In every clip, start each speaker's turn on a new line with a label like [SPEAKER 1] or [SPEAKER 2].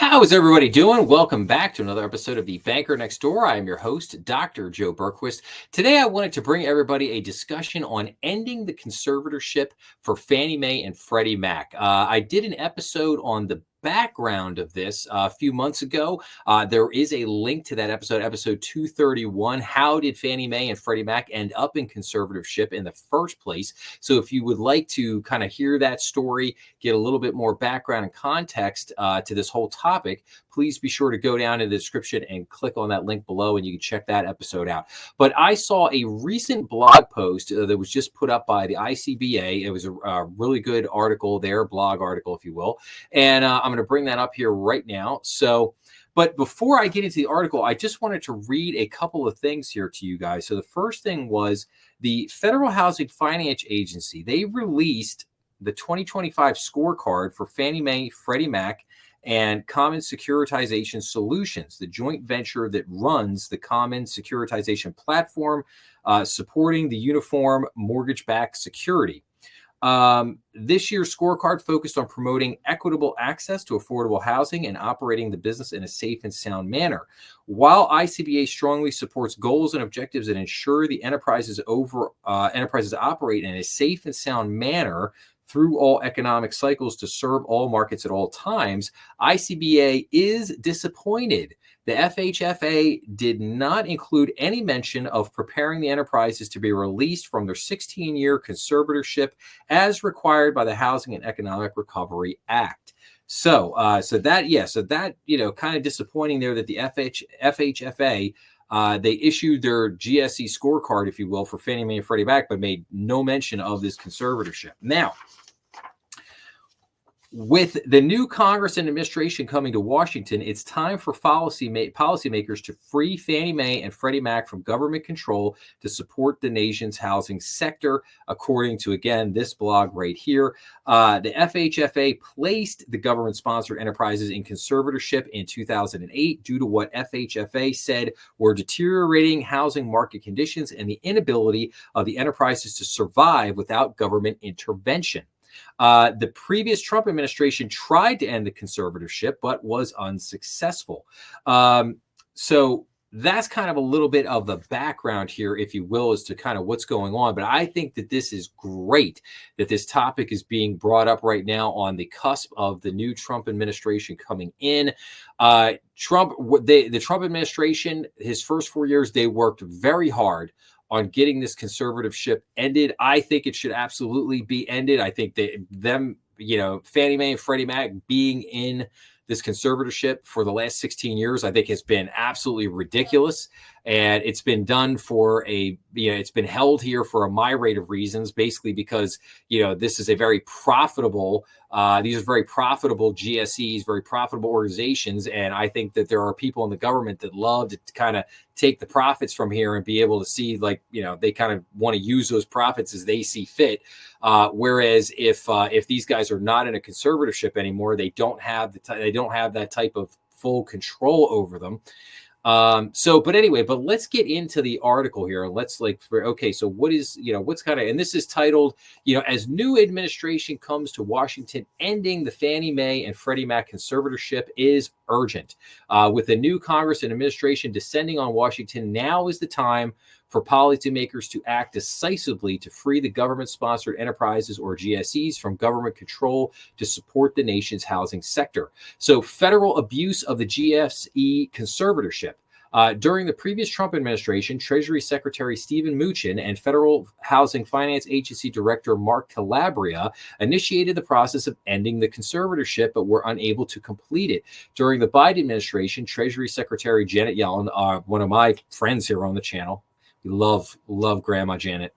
[SPEAKER 1] How is everybody doing? Welcome back to another episode of The Banker Next Door. I am your host, Dr. Joe Berquist. Today, I wanted to bring everybody a discussion on ending the conservatorship for Fannie Mae and Freddie Mac. I did an episode on the background of this a few months ago. There is a link to that episode, episode 231. How did Fannie Mae and Freddie Mac end up in conservatorship in the first place? So if you would like to kind of hear that story, get a little bit more background and context to this whole topic, please be sure to go down in the description and click on that link below and you can check that episode out. But I saw a recent blog post that was just put up by the ICBA. It was a really good article there, blog article, if you will. And I'm going to bring that up here right now. But before I get into the article, I just wanted to read a couple of things here to you guys. So the first thing was the Federal Housing Finance Agency. They released the 2025 scorecard for Fannie Mae, Freddie Mac, and Common Securitization Solutions, the joint venture that runs the Common Securitization Platform, supporting the uniform mortgage-backed security. This year's scorecard focused on promoting equitable access to affordable housing and operating the business in a safe and sound manner. While ICBA strongly supports goals and objectives that ensure the enterprises operate in a safe and sound manner through all economic cycles to serve all markets at all times, ICBA is disappointed. The FHFA did not include any mention of preparing the enterprises to be released from their 16-year conservatorship as required by the Housing and Economic Recovery Act. So that kind of disappointing there that the FHFA they issued their GSE scorecard, if you will, for Fannie Mae and Freddie Mac, but made no mention of this conservatorship. Now, with the new Congress and administration coming to Washington, it's time for policymakers to free Fannie Mae and Freddie Mac from government control to support the nation's housing sector, according to, again, this blog right here. The FHFA placed the government-sponsored enterprises in conservatorship in 2008 due to what FHFA said were deteriorating housing market conditions and the inability of the enterprises to survive without government intervention. The previous Trump administration tried to end the conservatorship, but was unsuccessful. So that's kind of a little bit of the background here, if you will, as to kind of what's going on. But I think that this is great that this topic is being brought up right now on the cusp of the new Trump administration coming in. The Trump administration, his first 4 years, they worked very hard on getting this conservatorship ended. I think it should absolutely be ended. I think that Fannie Mae and Freddie Mac being in this conservatorship for the last 16 years, I think has been absolutely ridiculous. And it's been done for it's been held here for a myriad of reasons, basically because, this is a very profitable, these are very profitable GSEs, very profitable organizations. And I think that there are people in the government that love to kind of take the profits from here and be able to see, they kind of want to use those profits as they see fit. Whereas if these guys are not in a conservatorship anymore, they don't have that type of full control over them. But let's get into the article here. Let's so what is, what's kind of, and this is titled, as new administration comes to Washington, ending the Fannie Mae and Freddie Mac conservatorship is urgent. With the new Congress and administration descending on Washington, now is the time for policymakers to act decisively to free the government-sponsored enterprises, or GSEs, from government control to support the nation's housing sector. So federal abuse of the GSE conservatorship. During the previous Trump administration, Treasury Secretary Steven Mnuchin and Federal Housing Finance Agency Director Mark Calabria initiated the process of ending the conservatorship, but were unable to complete it. During the Biden administration, Treasury Secretary Janet Yellen, one of my friends here on the channel, we love Grandma Janet,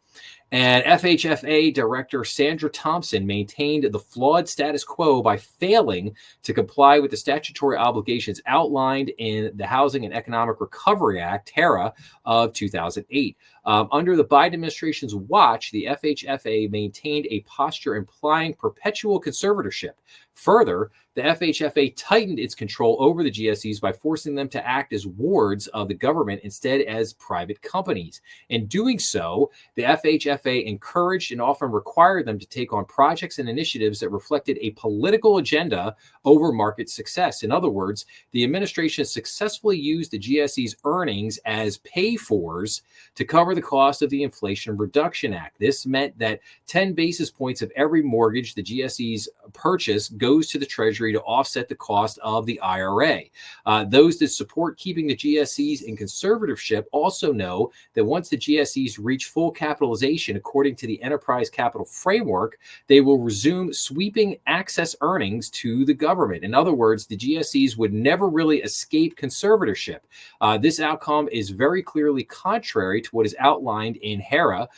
[SPEAKER 1] and FHFA Director Sandra Thompson maintained the flawed status quo by failing to comply with the statutory obligations outlined in the Housing and Economic Recovery Act, HERA, of 2008. Under the Biden administration's watch, the FHFA maintained a posture implying perpetual conservatorship. Further, the FHFA tightened its control over the GSEs by forcing them to act as wards of the government instead as private companies. In doing so, the FHFA FHFA encouraged and often required them to take on projects and initiatives that reflected a political agenda over market success. In other words, the administration successfully used the GSE's earnings as pay-fors to cover the cost of the Inflation Reduction Act. This meant that 10 basis points of every mortgage the GSEs purchase goes to the Treasury to offset the cost of the IRA. Those that support keeping the GSEs in conservatorship also know that once the GSEs reach full capitalization, according to the Enterprise Capital Framework, they will resume sweeping access earnings to the government. In other words, the GSEs would never really escape conservatorship. This outcome is very clearly contrary to what is outlined in HERA,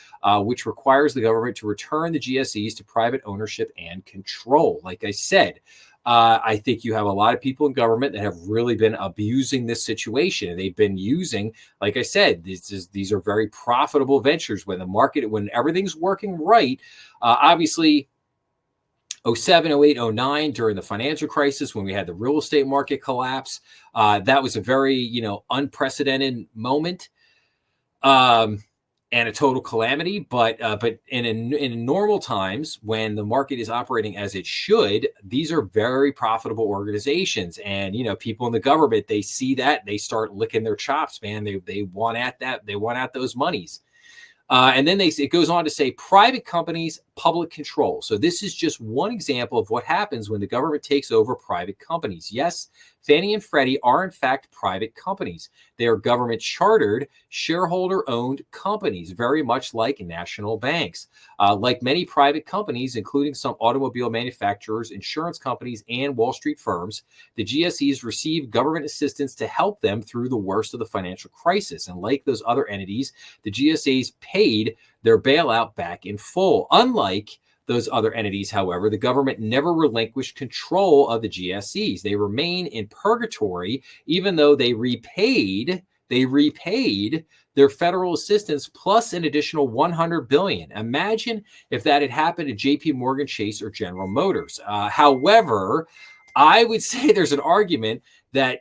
[SPEAKER 1] which requires the government to return the GSEs to private ownership and control. Like I said, I think you have a lot of people in government that have really been abusing this situation. They've been using, like I said, these are very profitable ventures when the market, when everything's working right. Obviously, 07, 08, 09, during the financial crisis, when we had the real estate market collapse, that was a very, unprecedented moment. And a total calamity, but in normal times, when the market is operating as it should, these are very profitable organizations. And people in the government, they see that, they start licking their chops, man. They want at that, they want at those monies. And then it goes on to say private companies, public control. So this is just one example of what happens when the government takes over private companies. Yes, Fannie and Freddie are in fact private companies. They are government chartered, shareholder-owned companies, very much like national banks. Like many private companies, including some automobile manufacturers, insurance companies, and Wall Street firms, the GSEs receive government assistance to help them through the worst of the financial crisis. And like those other entities, the GSEs paid their bailout back in full. Unlike those other entities, however, the government never relinquished control of the GSEs. They remain in purgatory, even though they repaid their federal assistance plus an additional $100 billion. Imagine if that had happened to JP Morgan Chase or General Motors. However, I would say there's an argument that,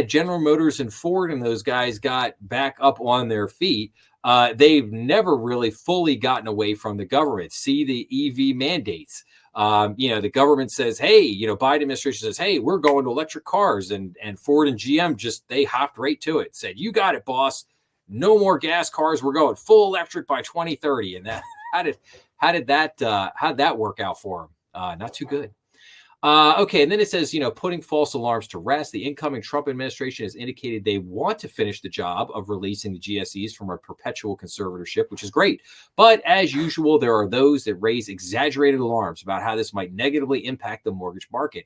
[SPEAKER 1] General Motors and Ford and those guys got back up on their feet. They've never really fully gotten away from the government. See the EV mandates. The government says, hey, Biden administration says, hey, we're going to electric cars. And Ford and GM they hopped right to it, said, you got it, boss. No more gas cars. We're going full electric by 2030. And that, how did that work out for them? Not too good. Okay, and then it says, putting false alarms to rest. The incoming Trump administration has indicated they want to finish the job of releasing the GSEs from a perpetual conservatorship, which is great. But as usual, there are those that raise exaggerated alarms about how this might negatively impact the mortgage market.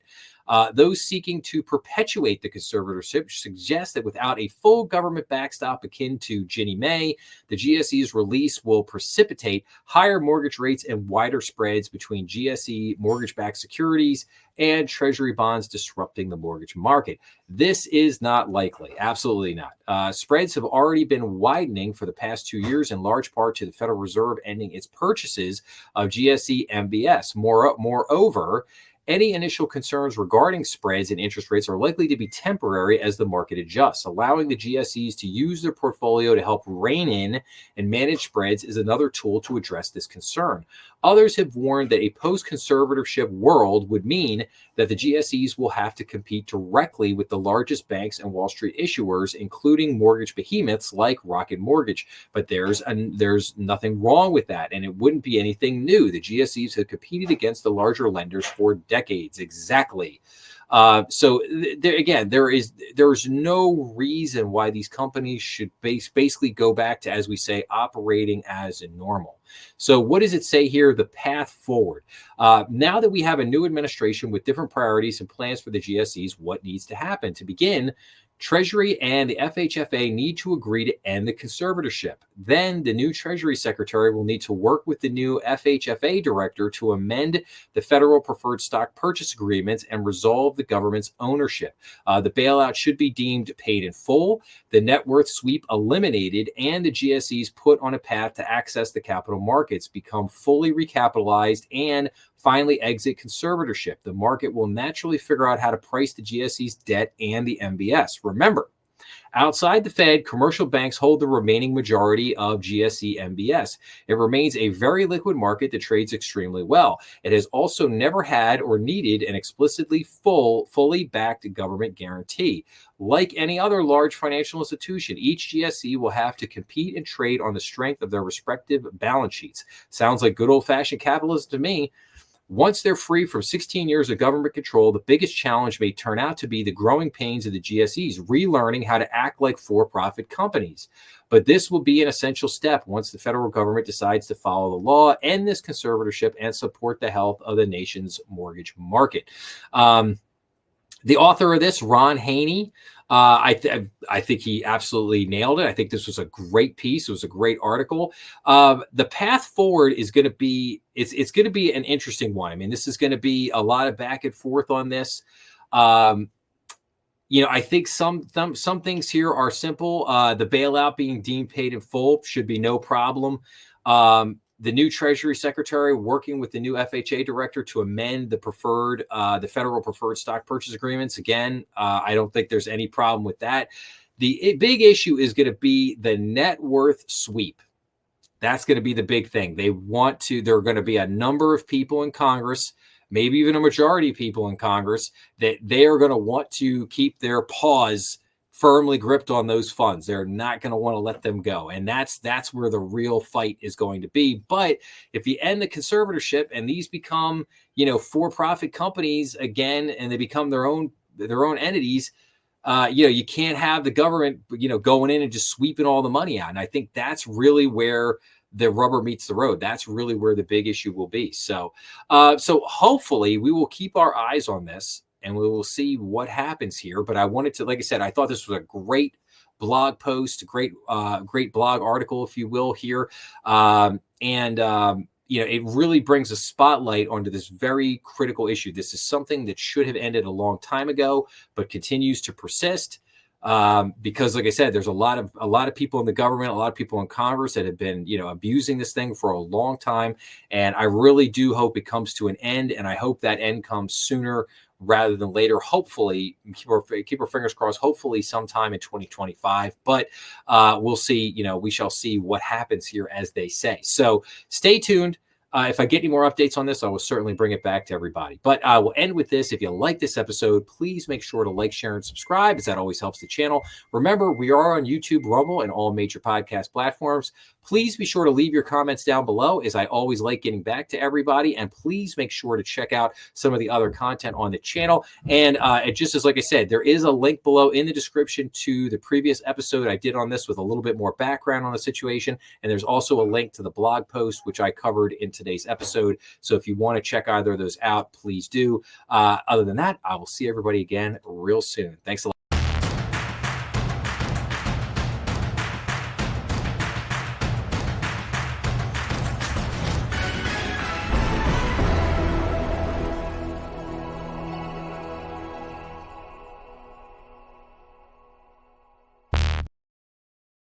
[SPEAKER 1] Those seeking to perpetuate the conservatorship suggest that without a full government backstop akin to Ginnie Mae, the GSE's release will precipitate higher mortgage rates and wider spreads between GSE mortgage-backed securities and Treasury bonds, disrupting the mortgage market. This is not likely. Absolutely not. Spreads have already been widening for the past 2 years, in large part to the Federal Reserve ending its purchases of GSE MBS. Moreover, any initial concerns regarding spreads and interest rates are likely to be temporary as the market adjusts. Allowing the GSEs to use their portfolio to help rein in and manage spreads is another tool to address this concern. Others have warned that a post-conservatorship world would mean that the GSEs will have to compete directly with the largest banks and Wall Street issuers, including mortgage behemoths like Rocket Mortgage. But there's nothing wrong with that, and it wouldn't be anything new. The GSEs have competed against the larger lenders for decades. Exactly. So there is no reason why these companies should basically go back to, as we say, operating as normal. So what does it say here? The path forward. Now that we have a new administration with different priorities and plans for the GSEs, what needs to happen? To begin, Treasury and the FHFA need to agree to end the conservatorship. Then the new Treasury Secretary will need to work with the new FHFA director to amend the federal preferred stock purchase agreements and resolve the government's ownership. The bailout should be deemed paid in full, the net worth sweep eliminated, and the GSEs put on a path to access the capital markets, become fully recapitalized, and finally exit conservatorship. The market will naturally figure out how to price the GSE's debt and the MBS. Remember, Outside the Fed, commercial banks hold the remaining majority of GSE MBS. It remains a very liquid market that trades extremely well. It has also never had or needed an explicitly fully backed government guarantee. Like any other large financial institution, each GSE will have to compete and trade on the strength of their respective balance sheets. Sounds like good old-fashioned capitalism to me. Once they're free from 16 years of government control, the biggest challenge may turn out to be the growing pains of the GSEs, relearning how to act like for-profit companies. But this will be an essential step once the federal government decides to follow the law, end this conservatorship, and support the health of the nation's mortgage market. The author of this, Ron Haney, I think he absolutely nailed it. I think this was a great piece. It was a great article. The path forward is going to be, it's going to be an interesting one. I mean, this is going to be a lot of back and forth on this. I think some things here are simple. The bailout being deemed paid in full should be no problem. The new Treasury Secretary working with the new FHA director to amend the federal preferred stock purchase agreements. Again, I don't think there's any problem with that. The big issue is going to be the net worth sweep. That's going to be the big thing. There are going to be a number of people in Congress, maybe even a majority of people in Congress, that they are going to want to keep their paws firmly gripped on those funds. They're not going to want to let them go. And that's where the real fight is going to be. But if you end the conservatorship and these become, for-profit companies again, and they become their own entities, you can't have the government, going in and just sweeping all the money out. And I think that's really where the rubber meets the road. That's really where the big issue will be. So hopefully we will keep our eyes on this, and we will see what happens here. But I wanted to, like I said, I thought this was a great blog post, great blog article, if you will, here. It really brings a spotlight onto this very critical issue. This is something that should have ended a long time ago, but continues to persist. Because, like I said, there's a lot of people in the government, a lot of people in Congress that have been, abusing this thing for a long time. And I really do hope it comes to an end. And I hope that end comes sooner rather than later. Hopefully, keep our fingers crossed, hopefully sometime in 2025. But we'll see, we shall see what happens here, as they say. So stay tuned. If I get any more updates on this, I will certainly bring it back to everybody. But I will end with this. If you like this episode, please make sure to like, share, and subscribe, as that always helps the channel. Remember, we are on YouTube, Rumble, and all major podcast platforms. Please be sure to leave your comments down below, as I always like getting back to everybody. And please make sure to check out some of the other content on the channel. And just as, like I said, there is a link below in the description to the previous episode I did on this with a little bit more background on the situation. And there's also a link to the blog post, which I covered in today's episode. So if you want to check either of those out, please do. Other than that, I will see everybody again real soon. Thanks a lot.